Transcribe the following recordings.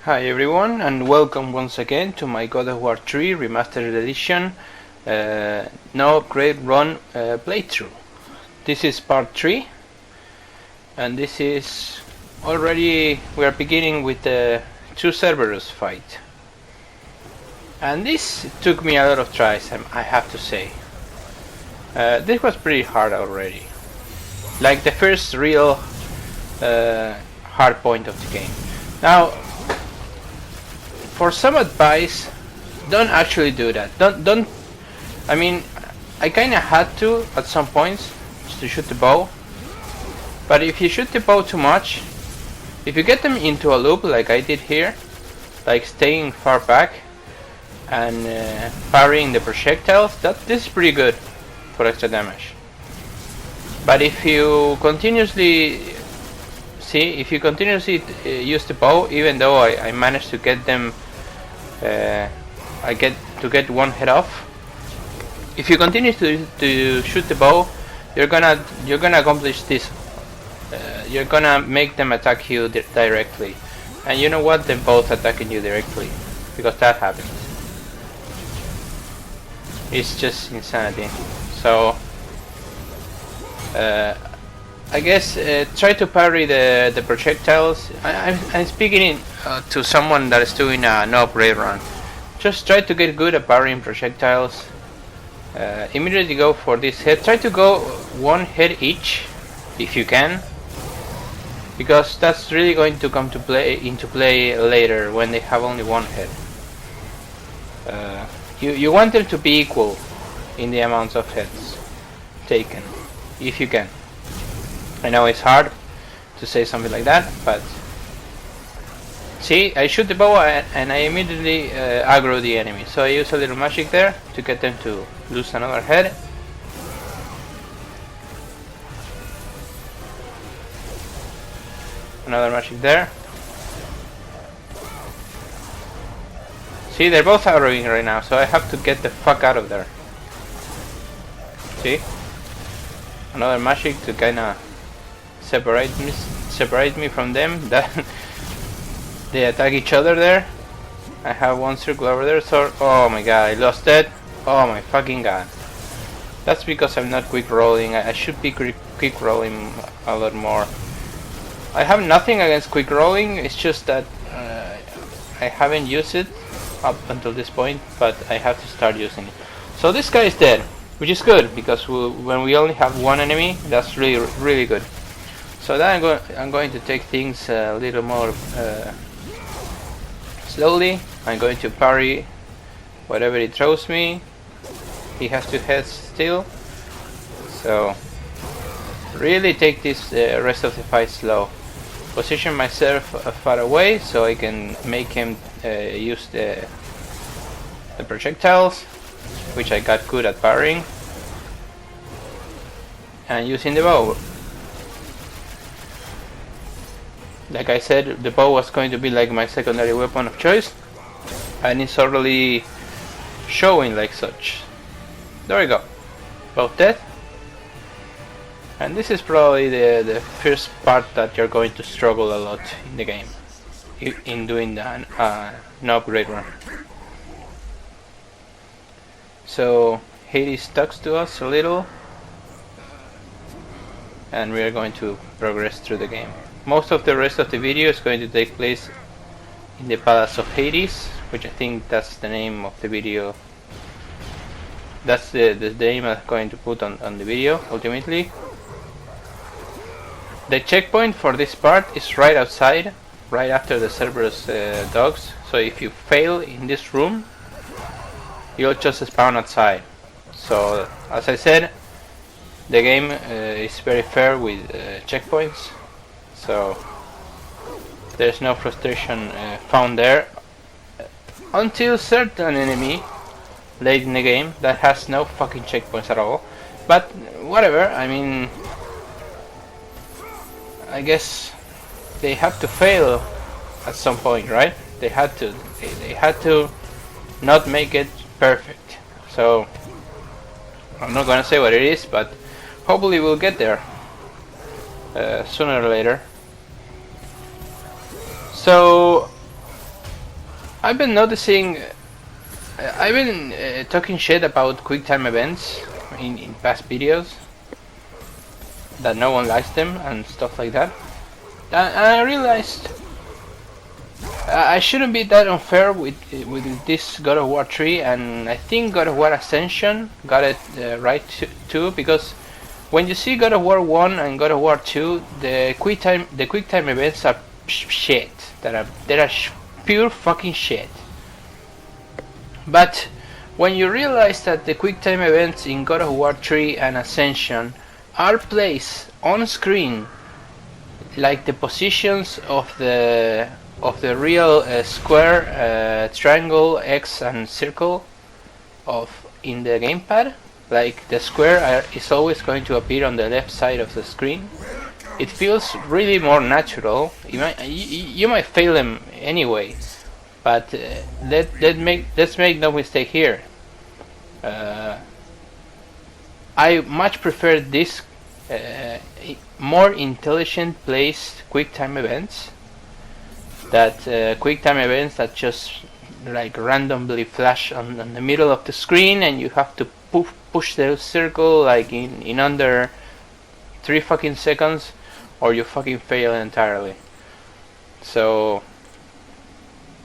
Hi everyone, and welcome once again to my God of War 3 Remastered Edition No Great Run playthrough. This is part 3, and this is already, we are beginning with the two Cerberus fight. And this took me a lot of tries, I have to say. This was pretty hard already. Like the first real hard point of the game. Now, for some advice, don't actually do that. Don't. I mean, I kind of had to at some points to shoot the bow, but if you shoot the bow too much, if you get them into a loop like I did here, like staying far back and parrying the projectiles, this is pretty good for extra damage. But if you continuously use the bow, even though I managed to get them, I get one head off. If you continue to shoot the bow, you're gonna accomplish this. You're gonna make them attack you directly, and you know what? They're both attacking you directly, because that happens. It's just insanity. So I guess try to parry the projectiles. I'm speaking to someone that is doing a no raid run. Just try to get good at parrying projectiles. Immediately go for this head. Try to go one head each, if you can, because that's really going to come into play later when they have only one head. You want them to be equal in the amounts of heads taken, if you can. I know it's hard to say something like that, but see, I shoot the bow and I immediately aggro the enemy. So I use a little magic there to get them to lose another head. Another magic there. See, they're both aggroing right now, so I have to get the fuck out of there. See? Another magic to kinda separate me from them. That they attack each other there. I have one circle over there, so oh my god, I lost it. Oh my fucking god. That's because I'm not quick rolling. I should be quick rolling a lot more. I have nothing against quick rolling, it's just that I haven't used it up until this point, but I have to start using it. So this guy is dead, which is good, because when we only have one enemy, that's really good. So then I'm going to take things a little more slowly. I'm going to parry whatever it throws me. He has two heads still, so really take this rest of the fight slow. Position myself far away so I can make him use the projectiles, which I got good at parrying, and using the bow. Like I said, the bow was going to be like my secondary weapon of choice, and it's already showing like such. There we go, both dead. And this is probably the first part that you're going to struggle a lot in the game, in doing the no upgrade run. So Hades talks to us a little, and we are going to progress through the game. Most of the rest of the video is going to take place in the Palace of Hades, which I think that's the name of the video. That's the name I'm going to put on the video, ultimately. The checkpoint for this part is right outside, right after the Cerberus dogs. So if you fail in this room, you'll just spawn outside. So, as I said, the game is very fair with checkpoints. So there's no frustration found there until certain enemy late in the game that has no fucking checkpoints at all. But whatever, I mean, I guess they have to fail at some point, right? They had to not make it perfect. So I'm not gonna say what it is, but hopefully we'll get there sooner or later. So I've been noticing. I've been talking shit about QuickTime events in past videos. That no one likes them and stuff like that. And I realized I shouldn't be that unfair with this God of War 3, and I think God of War Ascension got it right too, because when you see God of War 1 and God of War 2, the QuickTime events are shit. They are pure fucking shit. But when you realize that the QuickTime events in God of War 3 and Ascension are placed on screen like the positions of the real square, triangle, X and circle in the gamepad, like the square is always going to appear on the left side of the screen, it feels really more natural. You might fail them anyway, but let's make no mistake here. I much prefer this more intelligent placed QuickTime events, that QuickTime events that just like randomly flash on the middle of the screen, and you have to push the circle like in under 3 fucking seconds, or you fucking fail entirely. So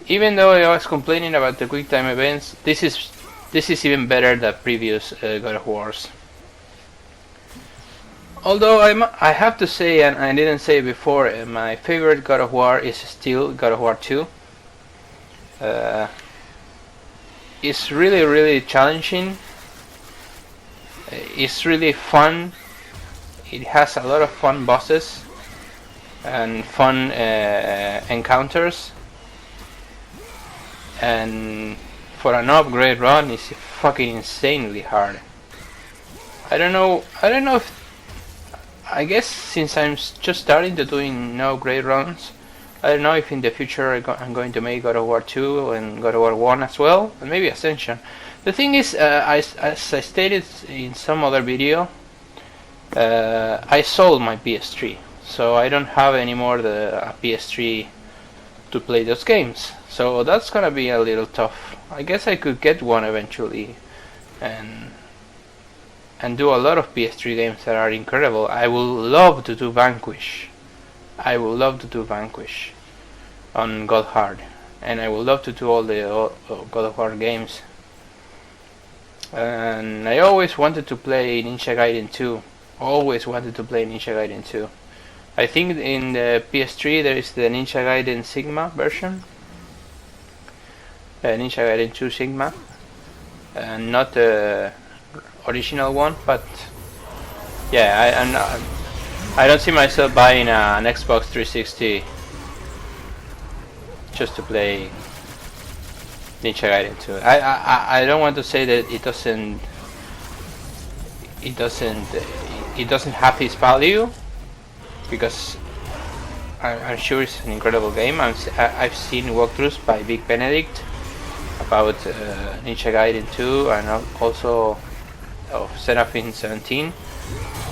even though I was complaining about the QuickTime events, this is even better than previous God of Wars. Although I have to say, and I didn't say before, my favorite God of War is still God of War 2. It's really challenging. It's really fun. It has a lot of fun bosses and fun encounters. And for an upgrade run, it's fucking insanely hard. I don't know if, I guess since I'm just starting to doing no upgrade runs, I don't know if in the future I'm going to make God of War 2 and God of War 1 as well, and maybe Ascension. The thing is, as I stated in some other video, I sold my PS3, so I don't have anymore the PS3 to play those games. So that's gonna be a little tough. I guess I could get one eventually, and do a lot of PS3 games that are incredible. I would love to do Vanquish. I would love to do Vanquish on God Hard, and I would love to do all the God of War games. And I always wanted to play Ninja Gaiden 2. Always wanted to play Ninja Gaiden 2. I think in the PS3 there is the Ninja Gaiden Sigma version. Ninja Gaiden 2 Sigma. And not the original one, but yeah, I don't see myself buying an Xbox 360 just to play Ninja Gaiden 2. I don't want to say that it doesn't have its value, because I'm sure it's an incredible game. I've seen walkthroughs by Big Benedict about Ninja Gaiden 2 and also of Seraphim 17,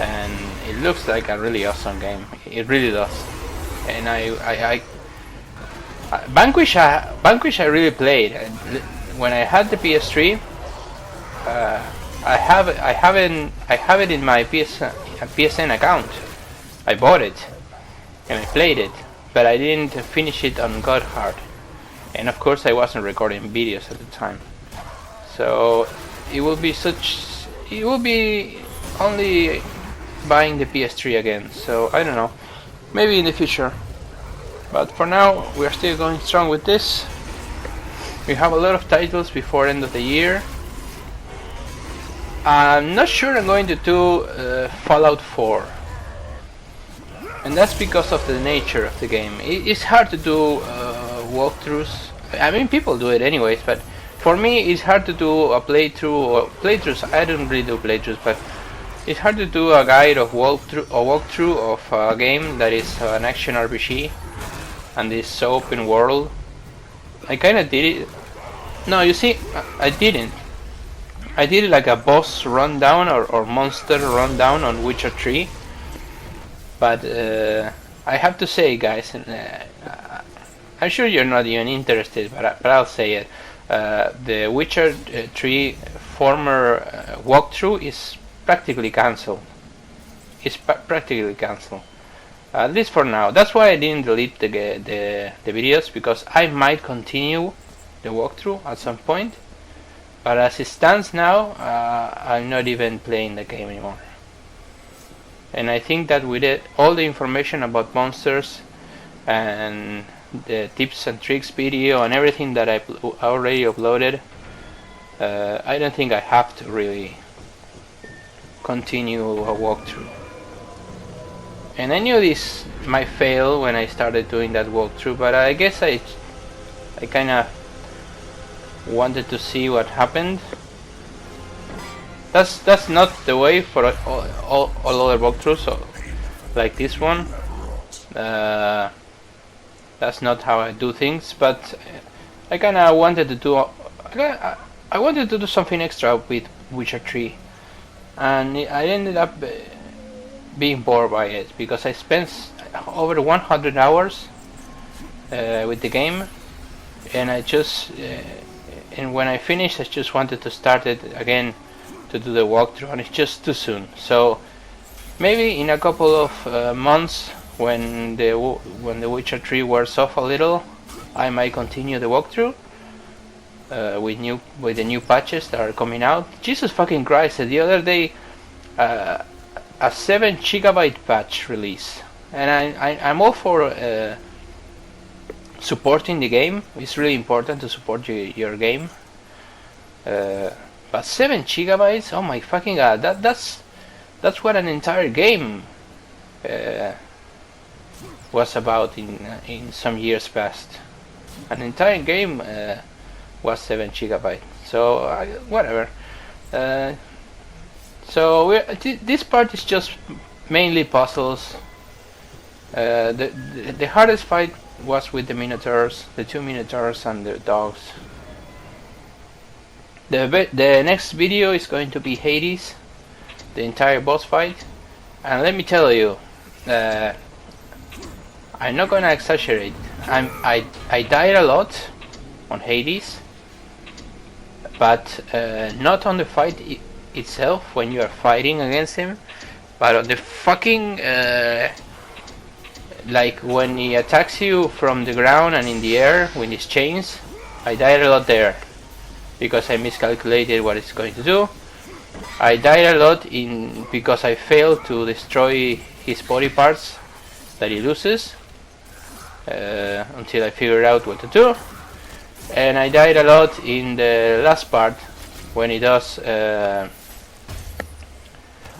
and it looks like a really awesome game. It really does. And Vanquish I really played. And when I had the PS3, I have it in my PSN account. I bought it and I played it, but I didn't finish it on God Hard. And of course I wasn't recording videos at the time. So it will be only buying the PS3 again. So I don't know. Maybe in the future. But for now, we are still going strong with this. We have a lot of titles before end of the year. I'm not sure I'm going to do Fallout 4. And that's because of the nature of the game. It's hard to do walkthroughs. I mean, people do it anyways, but for me it's hard to do a playthroughs. I don't really do playthroughs, but it's hard to do a guide of walkthrough of a game that is an action RPG and is so open world. I kinda did it. No, you see, I didn't. I did it like a boss rundown or monster rundown on Witcher 3. But I have to say, guys, I'm sure you're not even interested, but I'll say it. The Witcher 3 former walkthrough is practically cancelled. It's practically cancelled. At least for now. That's why I didn't delete the videos, because I might continue the walkthrough at some point. But as it stands now, I'm not even playing the game anymore. And I think that with it, all the information about monsters and the tips and tricks video and everything that I already uploaded, I don't think I have to really continue a walkthrough. And I knew this might fail when I started doing that walkthrough, but I guess I kind of wanted to see what happened. That's not the way for all other walkthroughs, so, like this one. That's not how I do things, but I kind of wanted to do. I wanted to do something extra with Witcher 3, and I ended up being bored by it, because I spent over 100 hours with the game, and and when I finished, I just wanted to start it again to do the walkthrough, and it's just too soon. So maybe in a couple of months, when the Witcher 3 wears off a little, I might continue the walkthrough with the new patches that are coming out. Jesus fucking Christ! The other day, a 7 GB patch release, and I'm all for supporting the game. It's really important to support your game. But 7 GB? Oh my fucking god! That's what an entire game was about in some years past. An entire game was 7 GB. So whatever. So this part is just mainly puzzles. The hardest fight was with the Minotaurs, the 2 Minotaurs and the dogs. The next video is going to be Hades, the entire boss fight, and let me tell you, I'm not gonna exaggerate. I died a lot on Hades, but not on the fight itself when you are fighting against him, but on the fucking like when he attacks you from the ground and in the air with his chains. I died a lot there because I miscalculated what it's going to do. I died a lot because I failed to destroy his body parts that he loses until I figured out what to do. And I died a lot in the last part when he does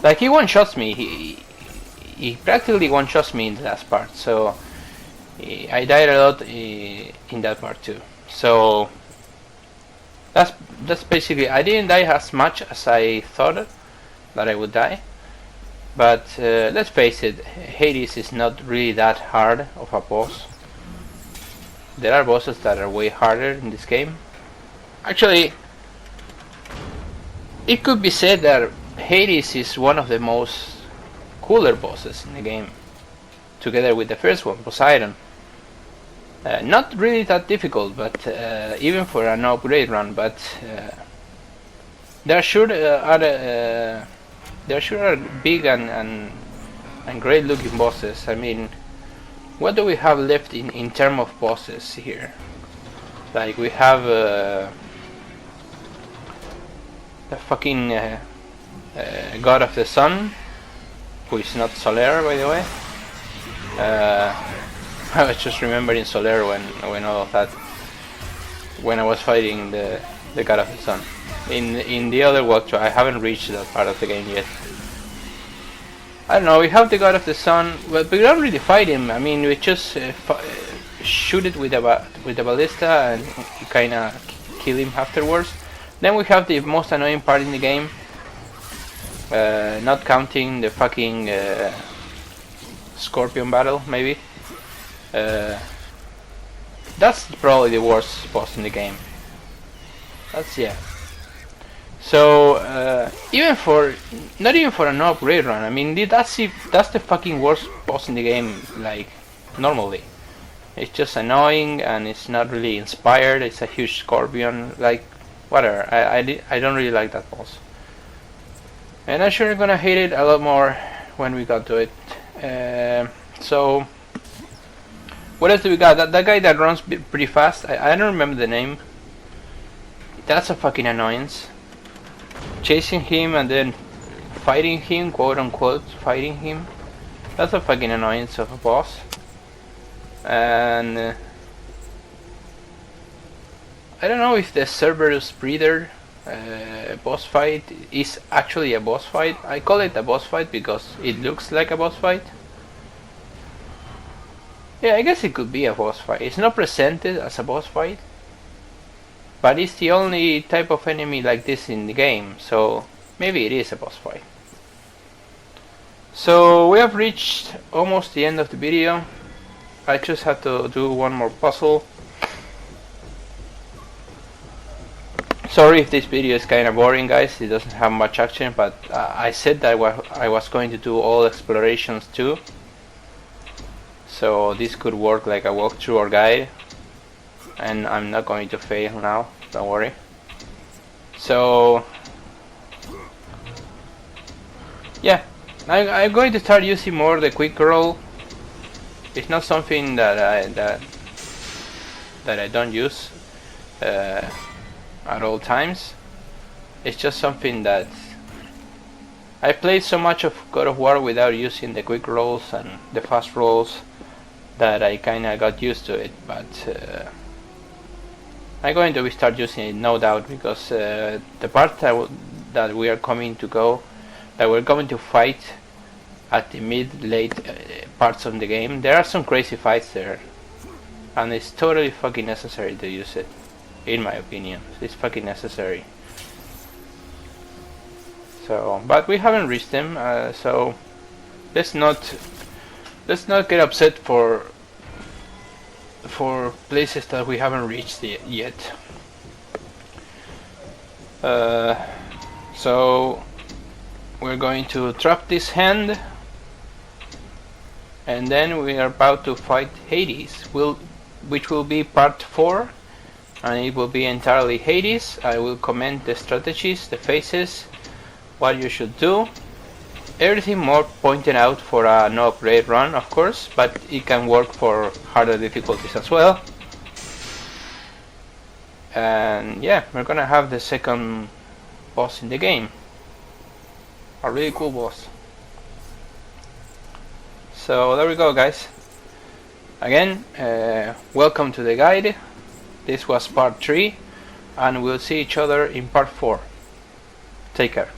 like he one-shots me. He practically one-shots me in the last part, so I died a lot in that part too. So that's basically. I didn't die as much as I thought that I would die, but let's face it, Hades is not really that hard of a boss. There are bosses that are way harder in this game. Actually, it could be said that Hades is one of the most cooler bosses in the game, together with the first one, Poseidon. Not really that difficult, but even for an upgrade run. But there sure are big and great looking bosses. I mean, what do we have left in terms of bosses here? Like we have the fucking God of the Sun, who is not Soler, by the way. I was just remembering Soler when all of that, when I was fighting the God of the Sun. In the other walkthrough, I haven't reached that part of the game yet. I don't know, we have the God of the Sun, but we don't really fight him. I mean, we just shoot it with a ballista and kind of kill him afterwards. Then we have the most annoying part in the game, not counting the fucking Scorpion battle, maybe. That's probably the worst boss in the game. Yeah. So not even for an upgrade run. I mean, that's the fucking worst boss in the game. Like normally, It's just annoying and it's not really inspired. It's a huge scorpion, like whatever. I don't really like that boss. And I'm sure I'm gonna hate it a lot more when we got to it. So what else do we got? That guy that runs pretty fast. I don't remember the name. That's a fucking annoyance. Chasing him and then fighting him, quote unquote, fighting him. That's a fucking annoyance of a boss. And I don't know if the Cerberus Breeder boss fight is actually a boss fight. I call it a boss fight because it looks like a boss fight. Yeah, I guess it could be a boss fight. It's not presented as a boss fight, but it's the only type of enemy like this in the game, so maybe it is a boss fight. So we have reached almost the end of the video. I just have to do one more puzzle. Sorry if this video is kind of boring, guys. It doesn't have much action, but I said that I was going to do all explorations too. So this could work like a walkthrough or guide, and I'm not going to fail now, don't worry. So yeah, I'm going to start using more the quick roll. It's not something that I don't use at all times. It's just something that I played so much of God of War without using the quick rolls and the fast rolls that I kinda got used to it, but I'm going to start using it, no doubt, because the part that we are going to fight at the mid-late parts of the game, there are some crazy fights there, and it's totally fucking necessary to use it, in my opinion. It's fucking necessary. So, but we haven't reached them, so let's not get upset for places that we haven't reached yet. So we're going to trap this hand, and then we are about to fight Hades, which will be part 4, and it will be entirely Hades. I will comment the strategies, the phases, what you should do. Everything more pointed out for a no upgrade run, of course, but it can work for harder difficulties as well. And yeah, we're gonna have the second boss in the game. A really cool boss. So there we go, guys. Again, welcome to the guide. This was part 3, and we'll see each other in part 4. Take care.